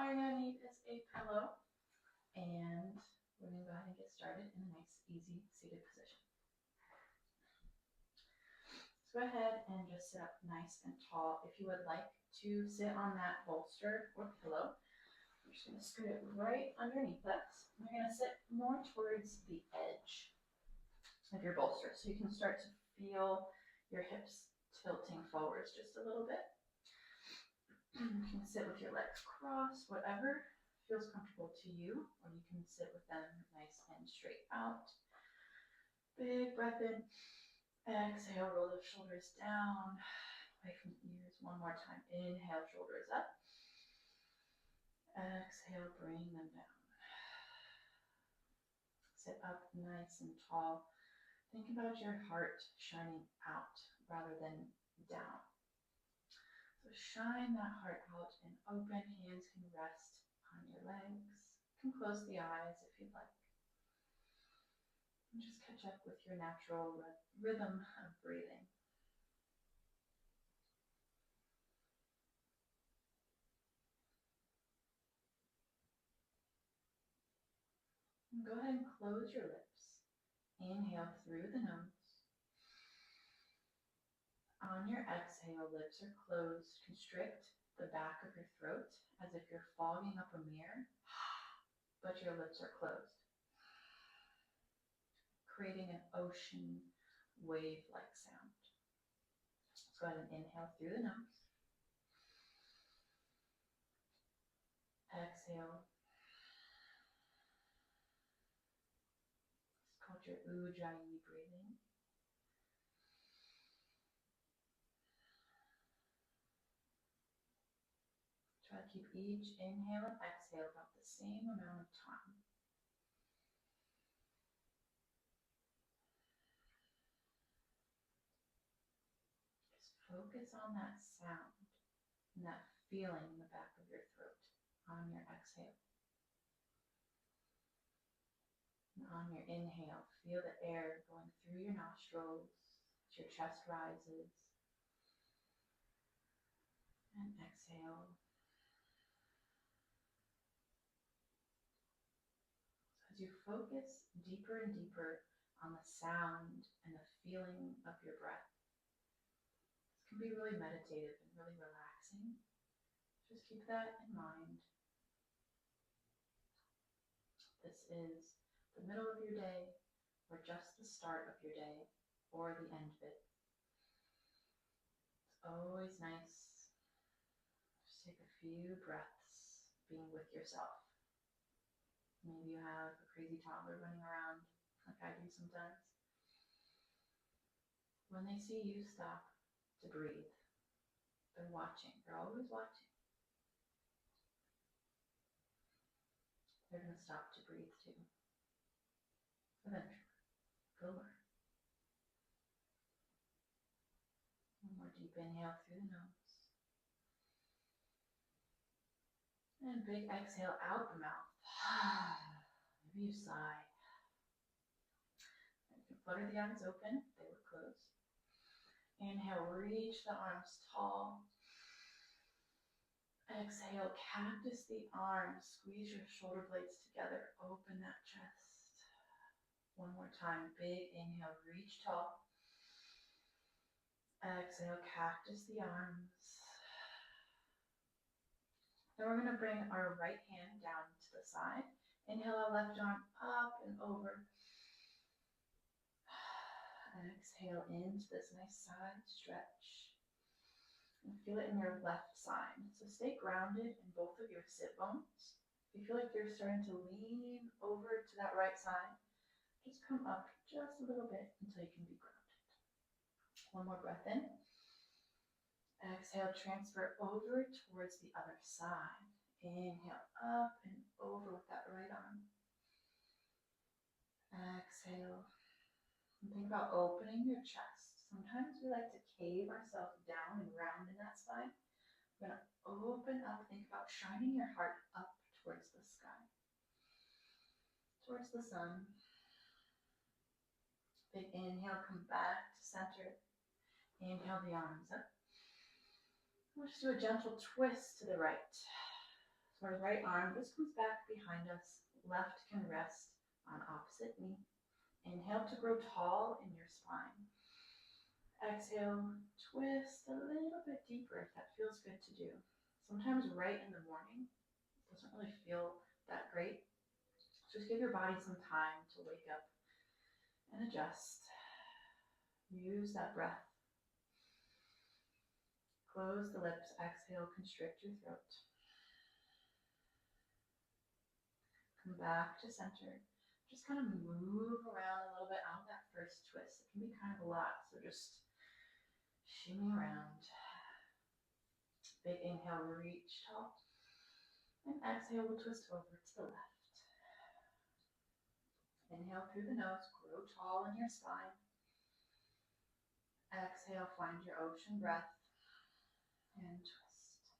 all you're going to need is a pillow, and we're going to go ahead and get started in a nice, easy seated position. So go ahead and just sit up nice and tall. If you would like to sit on that bolster or pillow, I'm just going to scoot it right underneath us. You're going to sit more towards the edge of your bolster, so you can start to feel your hips tilting forwards just a little bit. You can sit with your legs crossed, whatever feels comfortable to you, or you can sit with them nice and straight out. Big breath in. Exhale, roll the shoulders down, away from the ears. One more time. Inhale, shoulders up. Exhale, bring them down. Sit up nice and tall. Think about your heart shining out rather than down. So shine that heart out and open. Hands can rest on your legs. You can close the eyes if you'd like. And just catch up with your natural rhythm of breathing. And go ahead and close your lips. Inhale through the nose. On your exhale, lips are closed. Constrict the back of your throat as if you're fogging up a mirror, but your lips are closed, creating an ocean wave-like sound. Let's go ahead and inhale through the nose. Exhale. It's called your Ujjayi breathing. Try to keep each inhale and exhale about the same amount of time. Just focus on that sound and that feeling in the back of your throat on your exhale. And on your inhale, feel the air going through your nostrils as your chest rises. And exhale. As you focus deeper and deeper on the sound and the feeling of your breath, this can be really meditative and really relaxing. Just keep that in mind. This is the middle of your day, or just the start of your day, or the end of it. It's always nice. Just take a few breaths being with yourself. Maybe you have a crazy toddler running around like I do sometimes. When they see you stop to breathe, they're watching. They're always watching. They're going to stop to breathe too. Eventually, they'll learn. One more deep inhale through the nose. And big exhale out the mouth. Maybe you sigh. You can flutter the eyes open. They were closed. Inhale, reach the arms tall. Exhale, cactus the arms. Squeeze your shoulder blades together. Open that chest. One more time. Big inhale, reach tall. Exhale, cactus the arms. Then we're going to bring our right hand down to the side. Inhale our left arm up and over. Exhale into this nice side stretch. And feel it in your left side. So stay grounded in both of your sit bones. If you feel like you're starting to lean over to that right side, just come up just a little bit until you can be grounded. One more breath in. Exhale, transfer over towards the other side. Inhale up and over with that right arm. Exhale. And think about opening your chest. Sometimes we like to cave ourselves down and round in that spine. We're going to open up. Think about shining your heart up towards the sky, towards the sun. Big inhale, come back to center. Inhale the arms up. We'll just do a gentle twist to the right. So our right arm just comes back behind us. Left can rest on opposite knee. Inhale to grow tall in your spine. Exhale, twist a little bit deeper if that feels good to do. Sometimes right in the morning, it doesn't really feel that great. Just give your body some time to wake up and adjust. Use that breath. Close the lips, exhale, constrict your throat. Come back to center. Just kind of move around a little bit out of that first twist. It can be kind of a lot, so just shimmy around. Big inhale, reach tall. And exhale, we'll twist over to the left. Inhale through the nose, grow tall in your spine. Exhale, find your ocean breath and twist.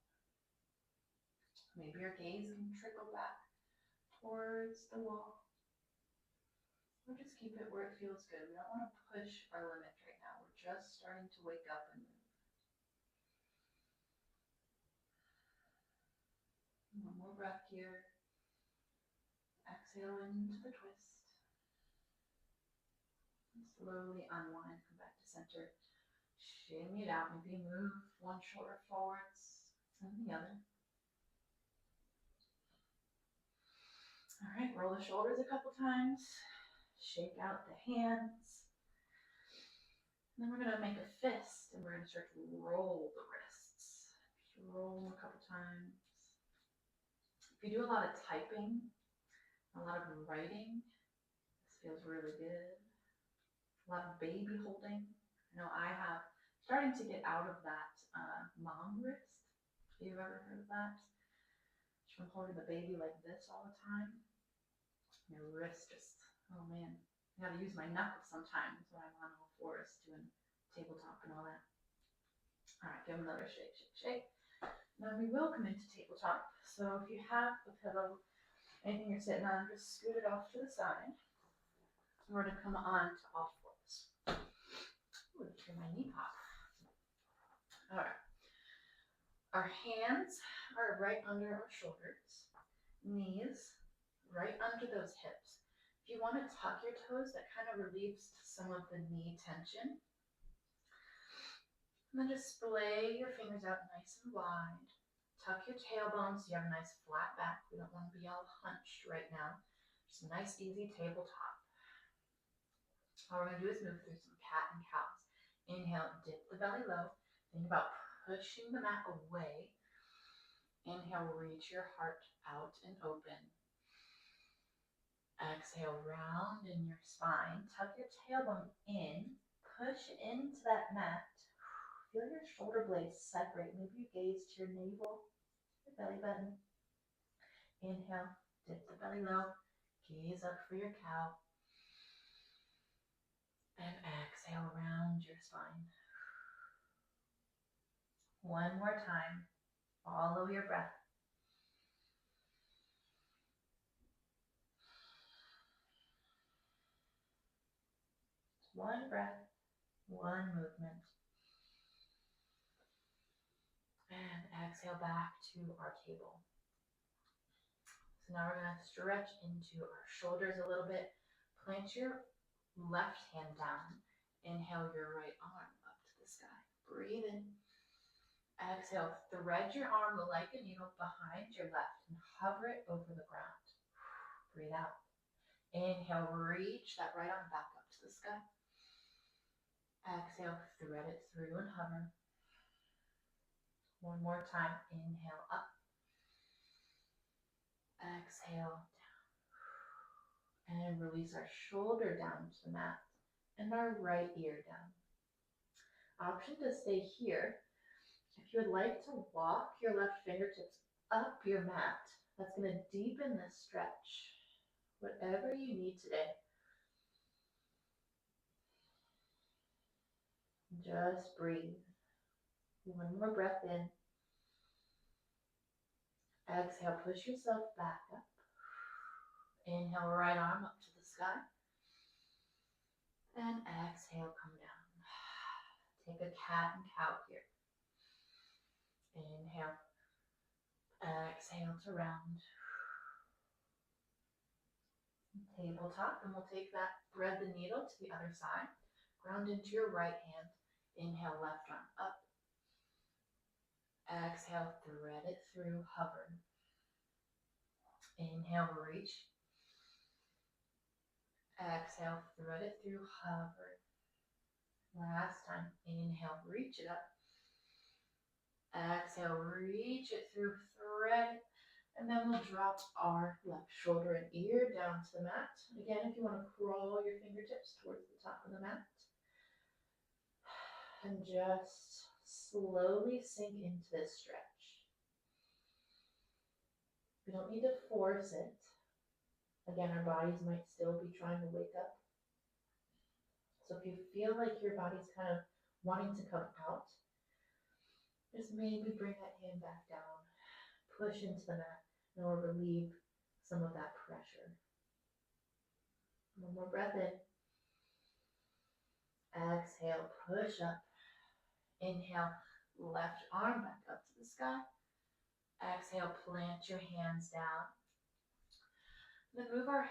Maybe your gaze can trickle back towards the wall. Or just keep it where it feels good. We don't want to push our limit right now. We're just starting to wake up and move. One more breath here. Exhale into the twist. And slowly unwind, come back to center. Shimmy it out. Maybe move one shoulder forwards and the other. All right, roll the shoulders a couple times. Shake out the hands. And then we're going to make a fist and we're going to start to roll the wrists. Just roll them a couple times. If you do a lot of typing, a lot of writing, this feels really good. A lot of baby holding. I know I have starting to get out of that mom wrist. Have you ever heard of that? From holding the baby like this all the time. Your wrist just, oh man. I gotta use my knuckles sometimes when I'm on all fours doing tabletop and all that. All right, give them another shake, shake, shake. Now we will come into tabletop. So if you have a pillow, anything you're sitting on, just scoot it off to the side. We're gonna come on to all fours. Ooh, hear my knee pop. All right. Our hands are right under our shoulders. Knees right under those hips. If you want to tuck your toes, that kind of relieves some of the knee tension. And then just splay your fingers out nice and wide. Tuck your tailbone so you have a nice flat back. We don't want to be all hunched right now. Just a nice, easy tabletop. All we're going to do is move through some cat and cows. Inhale, dip the belly low. Think about pushing the mat away. Inhale, reach your heart out and open. Exhale, round in your spine. Tuck your tailbone in. Push into that mat. Feel your shoulder blades separate. Move your gaze to your navel, your belly button. Inhale, dip the belly low. Gaze up for your cow. And exhale, round your spine. One more time. Follow your breath. One breath, one movement. And exhale back to our table. So now we're going to stretch into our shoulders a little bit. Plant your left hand down. Inhale your right arm up to the sky. Breathe in. Exhale, thread your arm like a needle behind your left and hover it over the ground. Breathe out. Inhale, reach that right arm back up to the sky. Exhale, thread it through and hover. One more time. Inhale up. Exhale down. And release our shoulder down to the mat and our right ear down. Option to stay here. If you would like to walk your left fingertips up your mat, that's going to deepen this stretch. Whatever you need today. Just breathe. One more breath in. Exhale, push yourself back up. Inhale, right arm up to the sky. And exhale, come down. Take a cat and cow here. Inhale. Exhale to round. Tabletop, and we'll take that, thread the needle to the other side. Ground into your right hand. Inhale, left arm up. Exhale, thread it through, hover. Inhale, reach. Exhale, thread it through, hover. Last time. Inhale, reach it up. Exhale, reach it through, thread. And then we'll drop our left shoulder and ear down to the mat. Again, if you want to crawl your fingertips towards the top of the mat. And just slowly sink into this stretch. We don't need to force it. Again, our bodies might still be trying to wake up. So if you feel like your body's kind of wanting to come out, just maybe bring that hand back down, push into the mat, and we'll relieve some of that pressure. One more breath in. Exhale, push up. Inhale, left arm back up to the sky. Exhale, plant your hands down. Then move our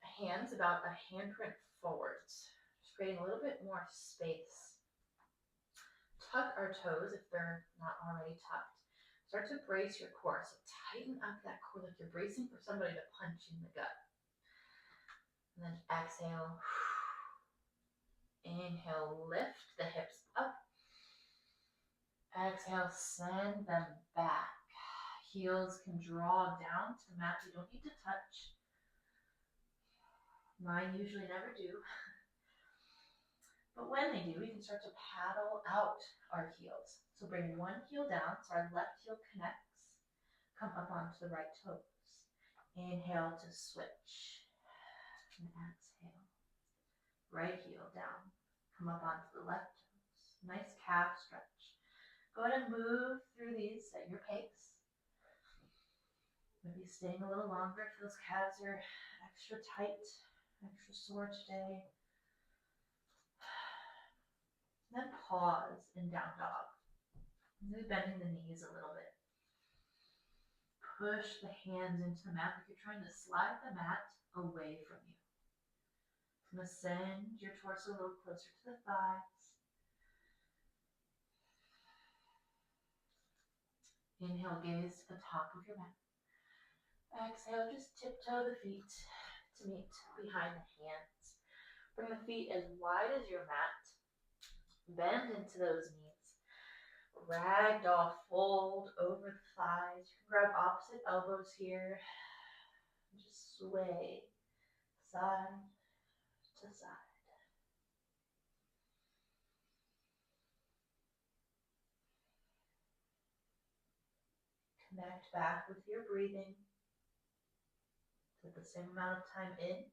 hands about a handprint forwards, just creating a little bit more space. Tuck our toes if they're not already tucked. Start to brace your core. So tighten up that core like you're bracing for somebody to punch in the gut. And then exhale. Inhale, lift the hips up. Exhale, send them back. Heels can draw down to the mat. You don't need to touch. Mine usually never do. But when they do, we can start to paddle out our heels. So bring one heel down, so our left heel connects. Come up onto the right toes. Inhale to switch. And exhale. Right heel down. Come up onto the left toes. Nice calf stretch. Go ahead and move through these at your pace. Maybe staying a little longer if those calves are extra tight, extra sore today. Then pause in down dog. Maybe bending the knees a little bit. Push the hands into the mat like you're trying to slide the mat away from you. I'm going to send your torso a little closer to the thighs. Inhale, gaze to the top of your mat. Exhale, just tiptoe the feet to meet behind the hands. Bring the feet as wide as your mat. Bend into those knees. Ragdoll, fold over the thighs. You can grab opposite elbows here. Just sway side to side. Connect back with your breathing. Take the same amount of time in,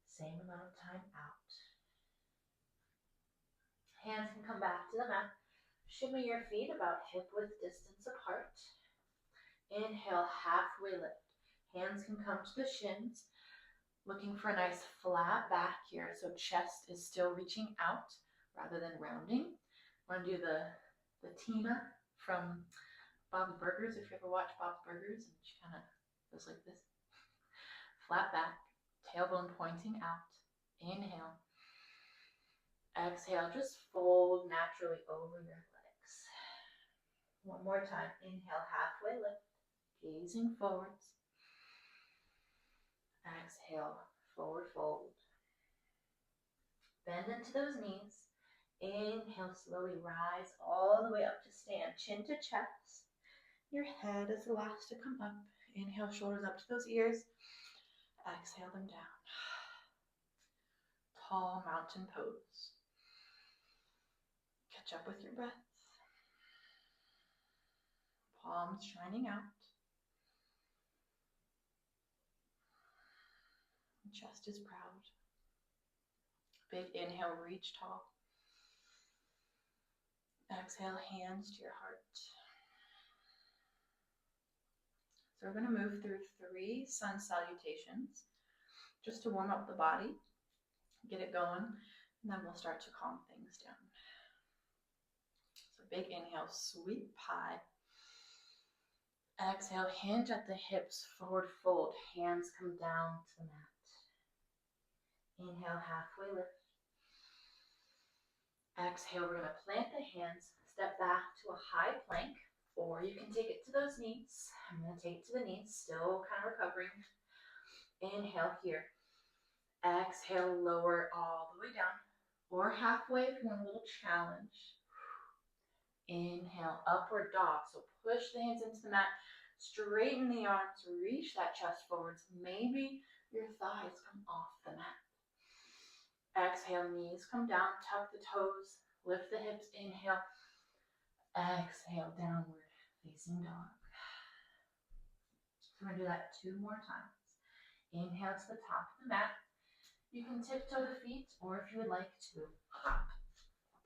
same amount of time out. Hands can come back to the mat. Shimmy your feet about hip width distance apart. Inhale, halfway lift. Hands can come to the shins. Looking for a nice flat back here, so chest is still reaching out rather than rounding. Want to do the Tina from Bob's Burgers, if you ever watch Bob's Burgers, and she kind of goes like this. Flat back, tailbone pointing out. Inhale. Exhale, just fold naturally over your legs. One more time. Inhale, halfway lift, gazing forwards. Exhale, forward fold. Bend into those knees. Inhale, slowly rise all the way up to stand, chin to chest. Your head is the last to come up. Inhale, shoulders up to those ears. Exhale them down. Tall mountain pose. Catch up with your breath. Palms shining out. Chest is proud. Big inhale, reach tall. Exhale, hands to your heart. So we're going to move through 3 sun salutations just to warm up the body, get it going, and then we'll start to calm things down. So big inhale, sweep high. Exhale, hinge at the hips, forward fold. Hands come down to the mat. Inhale, halfway lift. Exhale, we're going to plant the hands, step back to a high plank, or you can take it to those knees. I'm going to take it to the knees, still kind of recovering. Inhale here. Exhale, lower all the way down, or halfway if you want a little challenge. Inhale, upward dog. So push the hands into the mat, straighten the arms, reach that chest forwards. Maybe your thighs come off the mat. Exhale, knees come down, tuck the toes, lift the hips, inhale. Exhale, downward facing dog. So we're going to do that 2 more times. Inhale to the top of the mat. You can tiptoe the feet, or if you would like to, hop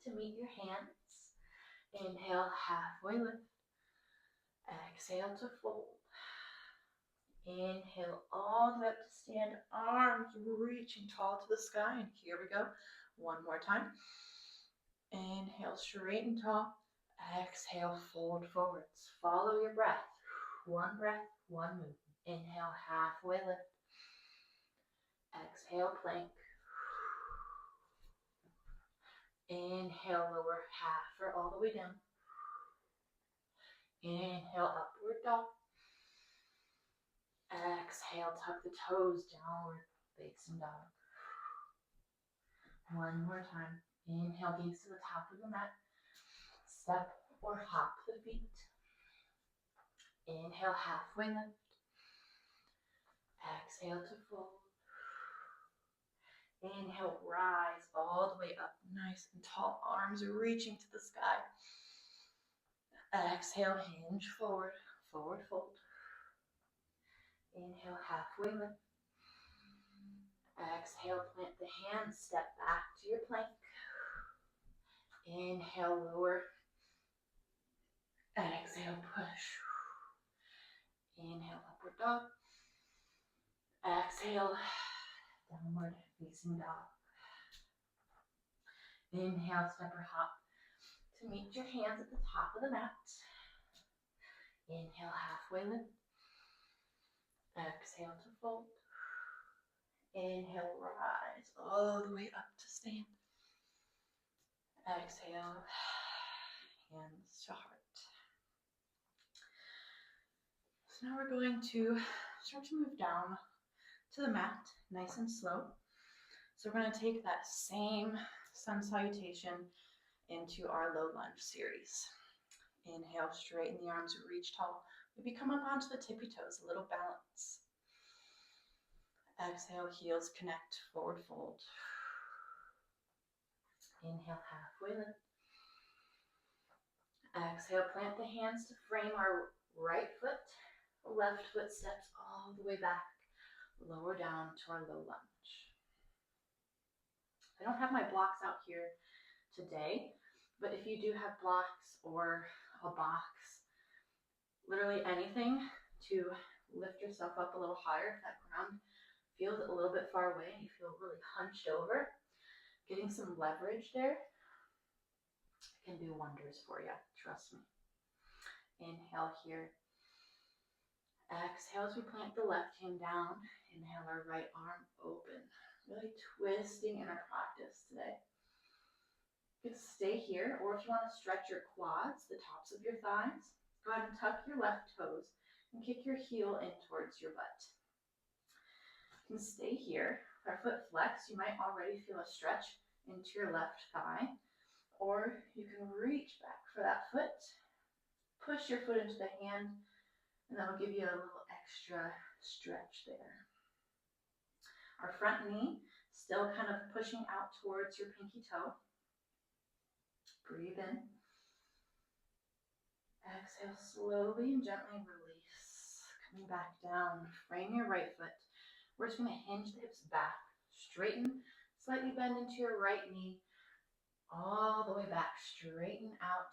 to meet your hands. Inhale, halfway lift. Exhale to fold. Inhale all the way up to stand, arms reaching tall to the sky. And here we go. 1 more time. Inhale, straight and tall. Exhale, fold forwards. Follow your breath. 1 breath, 1 move. Inhale, halfway lift. Exhale, plank. Inhale, lower half or all the way down. Inhale, upward dog. Exhale, tuck the toes, downward facing dog. 1 more time. Inhale, gaze to the top of the mat. Step or hop the feet. Inhale, halfway lift. Exhale to fold. Inhale, rise all the way up, nice and tall, arms reaching to the sky. Exhale, hinge forward, forward fold. Inhale, halfway lift. Exhale, plant the hands, step back to your plank. Inhale, lower. Exhale, push. Inhale, upward dog. Exhale, downward facing dog. Inhale, step or hop to meet your hands at the top of the mat. Inhale, halfway lift. Exhale to fold. Inhale, rise all the way up to stand. Exhale, hands to heart. So now we're going to start to move down to the mat, nice and slow. So we're going to take that same sun salutation into our low lunge series. Inhale, straighten the arms, reach tall. Maybe come up onto the tippy toes, a little balance. Exhale, heels connect, forward fold. Inhale, halfway lift. Exhale, plant the hands to frame our right foot. Left foot steps all the way back, lower down to our low lunge. I don't have my blocks out here today, but if you do have blocks or a box, literally anything to lift yourself up a little higher, if that ground feels a little bit far away and you feel really hunched over, getting some leverage there can do wonders for you, trust me. Inhale here. Exhale as we plant the left hand down. Inhale our right arm open. Really twisting in our practice today. You can stay here, or if you want to stretch your quads, the tops of your thighs, go ahead and tuck your left toes and kick your heel in towards your butt. You can stay here. With our foot flex, you might already feel a stretch into your left thigh, or you can reach back for that foot, push your foot into the hand, and that will give you a little extra stretch there. Our front knee still kind of pushing out towards your pinky toe. Breathe in. Exhale, slowly and gently release. Coming back down, frame your right foot. We're just going to hinge the hips back, straighten, slightly bend into your right knee, all the way back, straighten out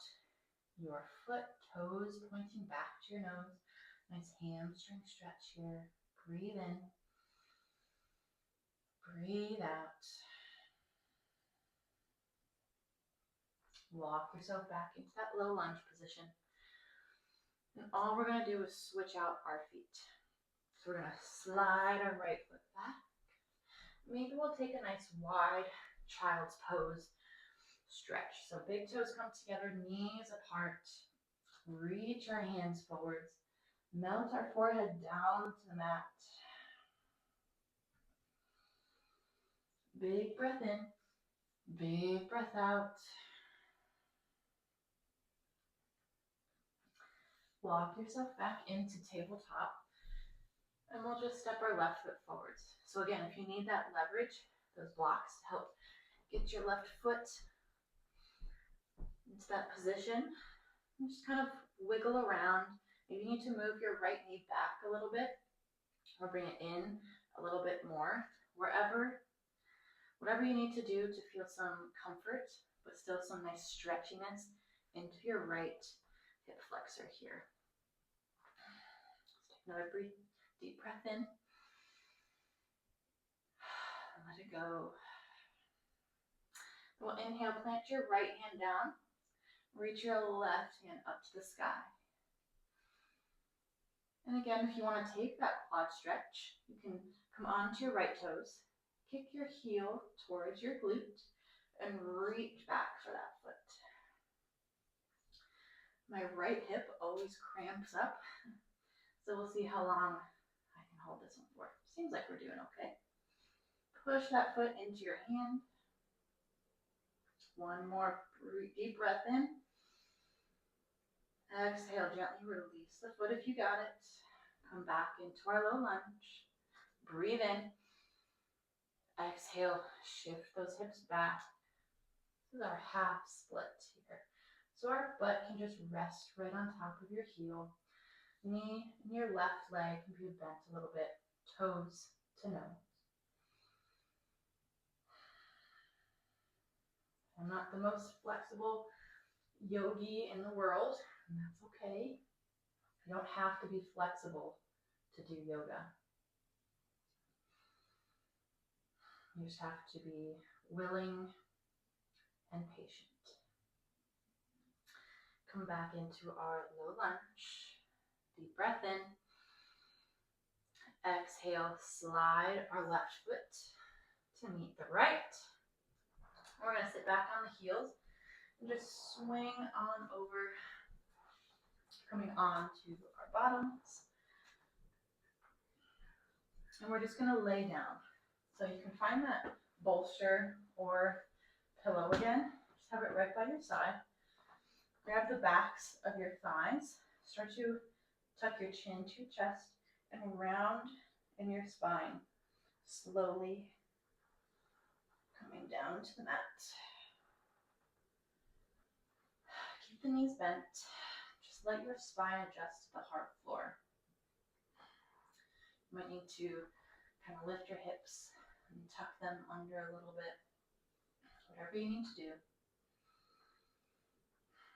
your foot, toes pointing back to your nose. Nice hamstring stretch here. Breathe in. Breathe out. Walk yourself back into that low lunge position. And all we're going to do is switch out our feet. So we're going to slide our right foot back. Maybe we'll take a nice wide child's pose stretch. So big toes come together, knees apart. Reach our hands forwards. Melt our forehead down to the mat. Big breath in, big breath out. Walk yourself back into tabletop. And we'll just step our left foot forwards. So again, if you need that leverage, those blocks to help get your left foot into that position, just kind of wiggle around. Maybe you need to move your right knee back a little bit or bring it in a little bit more. Whatever you need to do to feel some comfort, but still some nice stretchiness into your right hip flexor here. Let's take another deep breath in. Let it go. We'll inhale, plant your right hand down. Reach your left hand up to the sky. And again, if you want to take that quad stretch, you can come onto your right toes, kick your heel towards your glute, and reach back for that foot. My right hip always cramps up, so we'll see how long I can hold this one for. Seems like we're doing okay. Push that foot into your hand. One more deep breath in. Exhale, gently release the foot if you got it. Come back into our low lunge. Breathe in. Exhale, shift those hips back. This is our half split here. So our butt can just rest right on top of your heel. Knee and your left leg can be bent a little bit, toes to nose. I'm not the most flexible yogi in the world, and that's okay. You don't have to be flexible to do yoga. You just have to be willing and patient. Come back into our low lunge. Deep breath in. Exhale, slide our left foot to meet the right. We're going to sit back on the heels and just swing on over, coming on to our bottoms. And we're just going to lay down. So you can find that bolster or pillow again. Just have it right by your side. Grab the backs of your thighs. Start to tuck your chin to your chest and round in your spine. Slowly coming down to the mat. Keep the knees bent. Just let your spine adjust to the hard floor. You might need to kind of lift your hips and tuck them under a little bit. Whatever you need to do.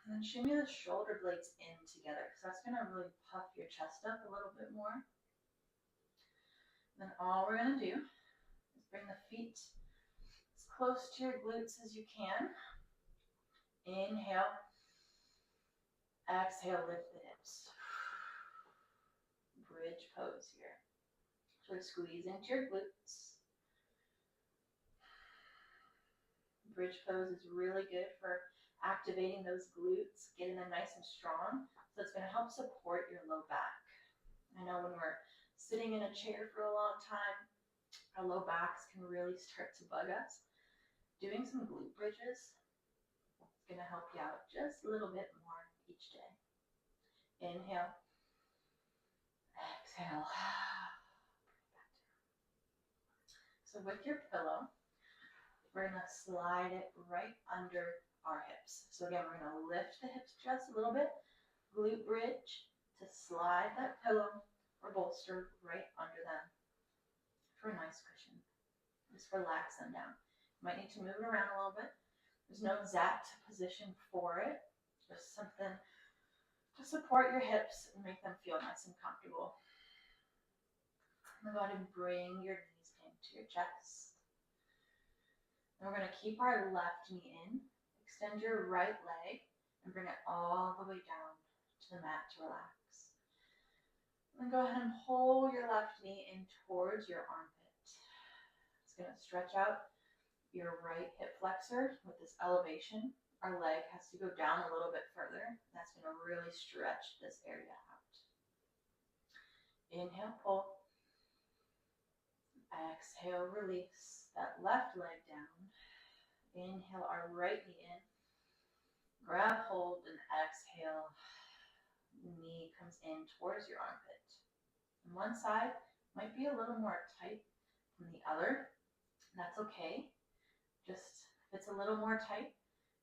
And then shimmy the shoulder blades in together, because that's going to really puff your chest up a little bit more. Then all we're going to do is bring the feet as close to your glutes as you can. Inhale. Exhale, lift the hips. Bridge pose here. So squeeze into your glutes. Bridge pose is really good for activating those glutes, getting them nice and strong. So it's going to help support your low back. I know when we're sitting in a chair for a long time, our low backs can really start to bug us. Doing some glute bridges is going to help you out just a little bit more each day. Inhale. Exhale. So with your pillow, we're going to slide it right under our hips. So again, we're going to lift the hips just a little bit, glute bridge to slide that pillow or bolster right under them for a nice cushion. Just relax them down. You might need to move it around a little bit. There's no exact position for it, just something to support your hips and make them feel nice and comfortable. And go ahead and bring your knees into your chest. And we're going to keep our left knee in, extend your right leg, and bring it all the way down to the mat to relax. And go ahead and pull your left knee in towards your armpit. It's going to stretch out your right hip flexor with this elevation. Our leg has to go down a little bit further. That's going to really stretch this area out. Inhale, pull. Exhale, release that left leg down. Inhale our right knee in. Grab hold and exhale. Knee comes in towards your armpit. And one side might be a little more tight than the other. That's okay. Just if it's a little more tight,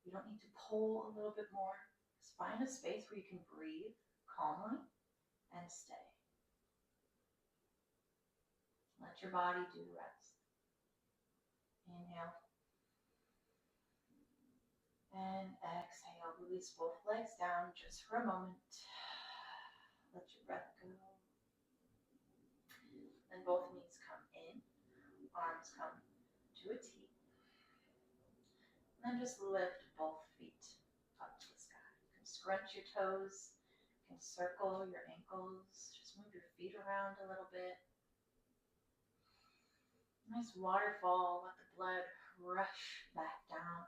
you don't need to pull a little bit more. Just find a space where you can breathe calmly and stay. Let your body do the rest. Inhale. And exhale. Release both legs down just for a moment. Let your breath go. Then both knees come in. Arms come to a T. And then just lift both feet up to the sky. You can scrunch your toes. You can circle your ankles. Just move your feet around a little bit. Nice waterfall. Let the blood rush back down.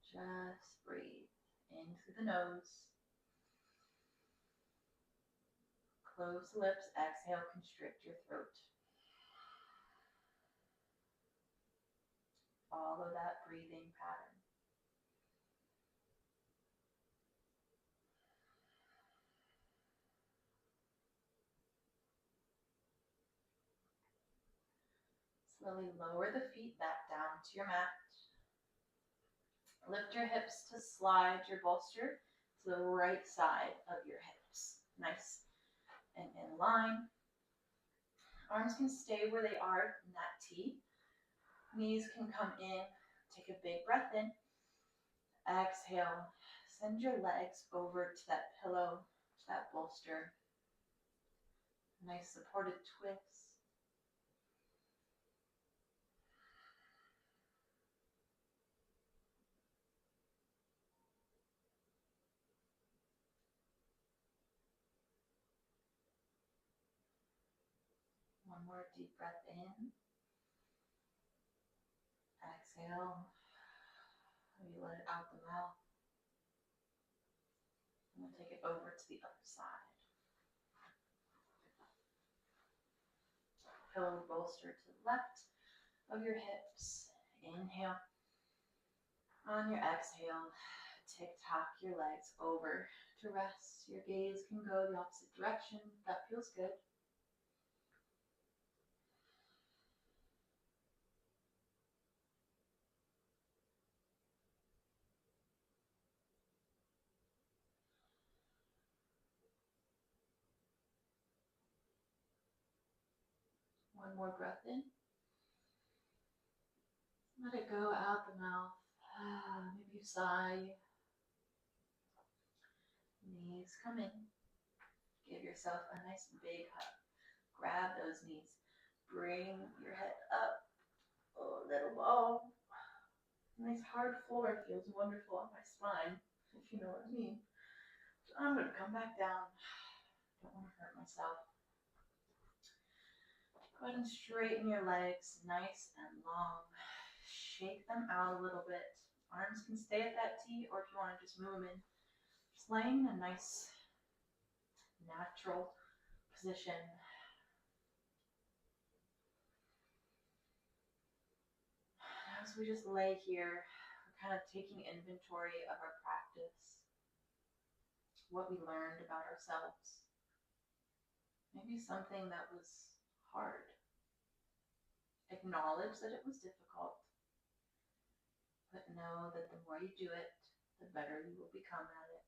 Just breathe in through the nose. Close the lips. Exhale, constrict your throat. Follow that breathing pattern. Slowly lower the feet back down to your mat. Lift your hips to slide your bolster to the right side of your hips. Nice and in line. Arms can stay where they are in that T. Knees can come in. Take a big breath in. Exhale. Send your legs over to that pillow, to that bolster. Nice supported twist. One more deep breath in. Exhale. You let it out the mouth. And we'll take it over to the other side. Pillow bolster to the left of your hips. Inhale. On your exhale, tick-tock your legs over to rest. Your gaze can go the opposite direction. That feels good. One more breath in. Let it go out the mouth. Maybe you sigh. Knees come in. Give yourself a nice big hug. Grab those knees. Bring your head up. Oh, little ball. Nice hard floor feels wonderful on my spine, if you know what I mean. So I'm going to come back down. Don't want to hurt myself. Go ahead and straighten your legs nice and long. Shake them out a little bit. Arms can stay at that T, or if you want to just move them in. Just laying in a nice, natural position. As we just lay here, we're kind of taking inventory of our practice, what we learned about ourselves. Maybe something that was hard. Acknowledge that it was difficult, but know that the more you do it, the better you will become at it.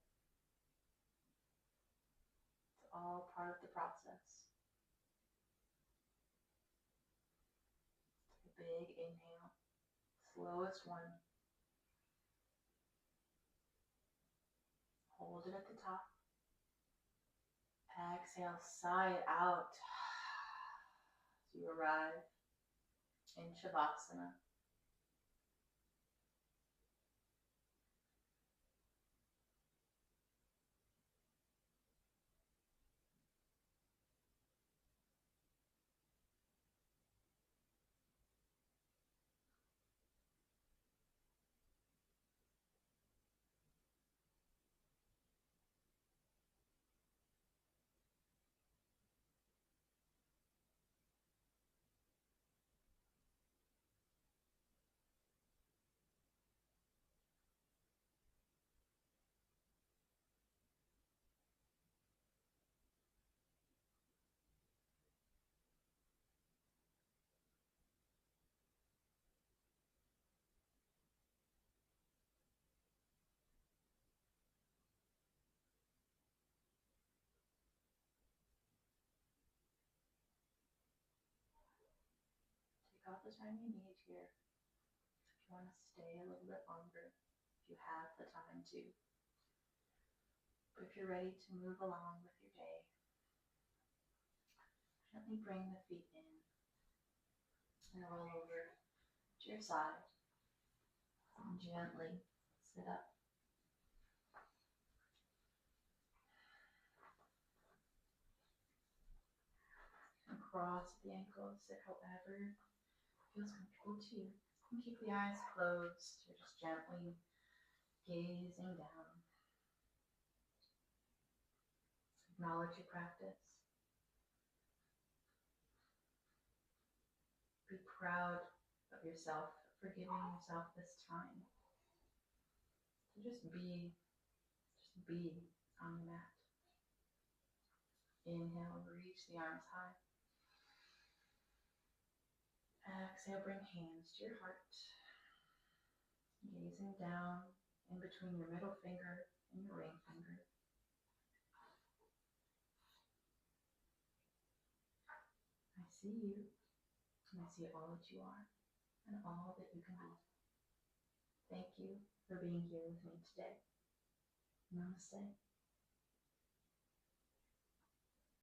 It's all part of the process. Take a big inhale, slowest one. Hold it at the top. Exhale, sigh it out as you arrive in Shavasana. about the time you need here. If you want to stay a little bit longer, if you have the time to. But if you're ready to move along with your day, gently bring the feet in and roll over to your side and gently sit up. And cross the ankles, sit however feels comfortable to you. And keep the eyes closed. You're just gently gazing down. Acknowledge your practice. Be proud of yourself for giving yourself this time to just be on the mat. Inhale, reach the arms high. Exhale, bring hands to your heart. Gazing down in between your middle finger and your ring finger. I see you, and I see all that you are, and all that you can be. Thank you for being here with me today. Namaste.